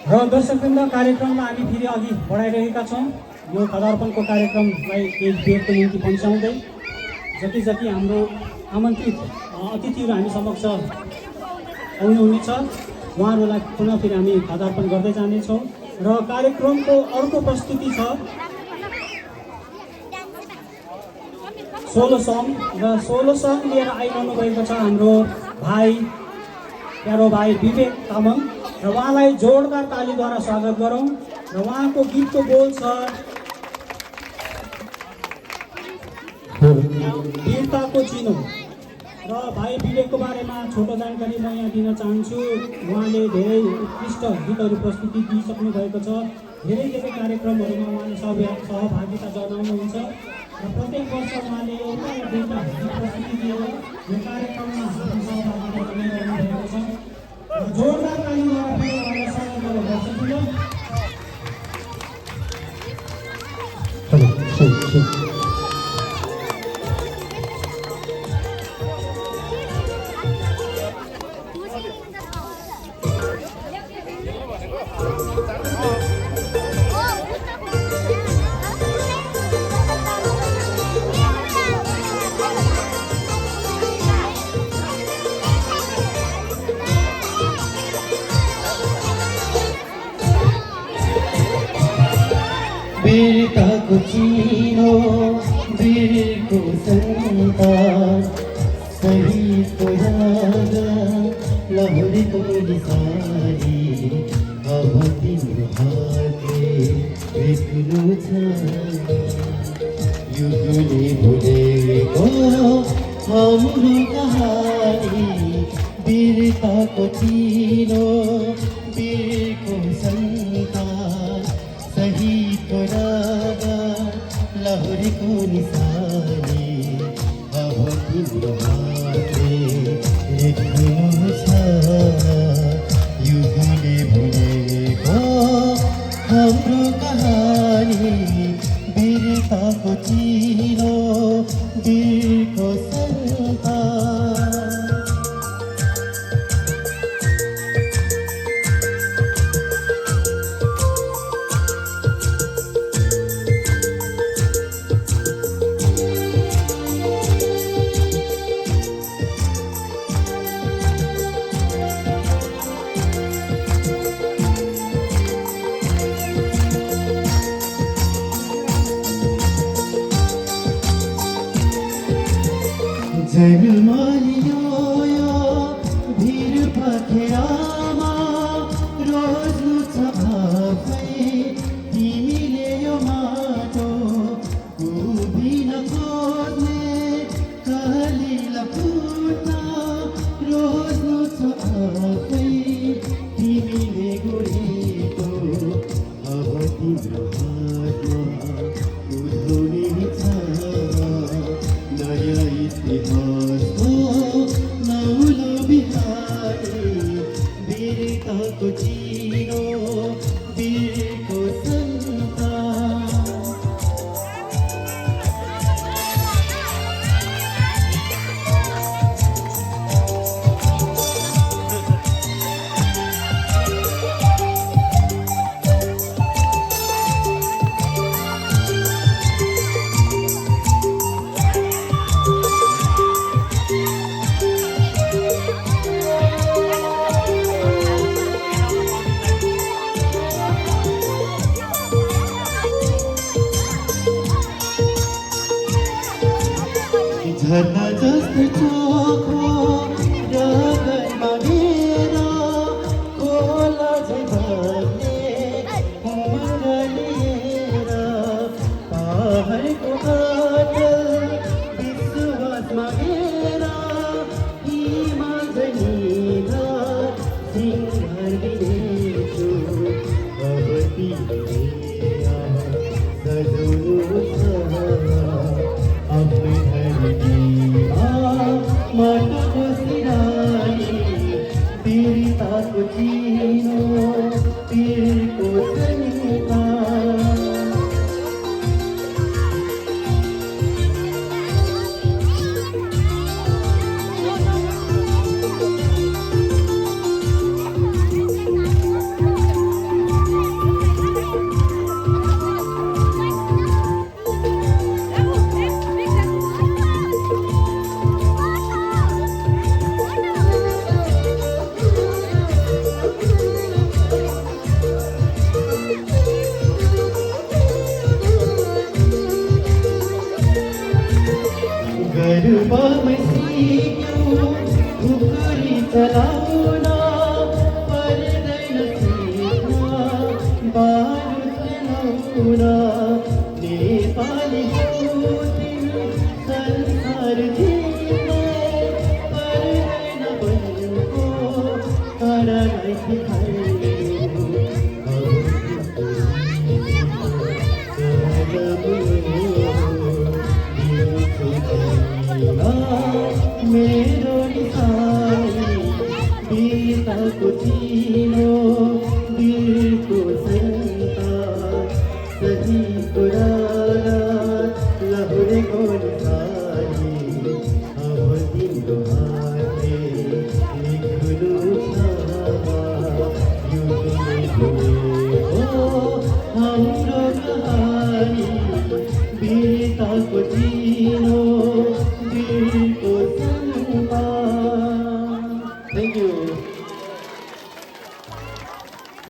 र दर्शकवृन्द कार्यक्रममा हामी फेरि अघि बढाइरहेका छौँ। यो पदार्पणको कार्यक्रमलाई एक बेरको निम्ति पन्छाउँदै जति जति हाम्रो आमन्त्रित अतिथिहरू हामी समक्ष आउनुहुनेछ उहाँहरूलाई पुनः फेरि हामी पदार्पण गर्दै जानेछौँ। र कार्यक्रमको अर्को प्रस्तुति छ सोलो सङ्ग र सोलो सङ्ग लिएर आइरहनु भएको छ हाम्रो भाइ प्यारो भाइ विवेक तामाङ र उहाँलाई जोरदार तालीद्वारा स्वागत गरौँ। र उहाँको गीतको बोल छ वीरताको चिनो। र भाइ विवेकको बारेमा छोटो जानकारी म यहाँ दिन चाहन्छु। उहाँले धेरै उत्कृष्ट गीतहरू प्रस्तुति दिइसक्नु भएको छ। धेरै धेरै कार्यक्रमहरूमा उहाँले सहभागिता जनाउनुहुन्छ र प्रत्येक वर्ष उहाँले एउटा या दुईवटा गीत प्रस्तुति दिएर यो कार्यक्रममा सहभागिता जनाइरहनु भएको छ। जोरदार तालीद्वारा फेरि उहाँलाई स्वागत गर्न सक्छौँ। वीरताको चिनो वीरको सन्तान शहीदको याद लहरीको निसारी अब तिम्रो हातले बेच्नु छ युगले भुलेको हाम्रो कहानी वीरताको चिनो वीरको सन्तान शहीदको रागा लहरीको निशानी अब तिम्रो हातले लेख्नु छ युगले भुलेको हाम्रो कहानी वीरताको चिनो वीरको सन्तान। जन्मलियो यो भिर पखेरामा रोज्नु छ आफै तिमीले यो माटो उभिन खोज्ने कलिला फुट्न रोज्नु छ आफै तिमीले गोडेको अब तिम्रो हातमा उधौली छ नयाँ इतिहासको नौलो बिहारी वीरताको चिनो वीरको सन्तान। झरना जस्तो चोखो रगनमा मेरो खोला झै बग्ने उमर लिएर पहाडको बाटो विश्वास मागेर हिमाल झैनिर सिंहर दिनेछु अब तिमीले सजाउनु छ आफ्नै धरतीमा माटोको सिरानी वीरताको चिनो पुरा नेपाली होती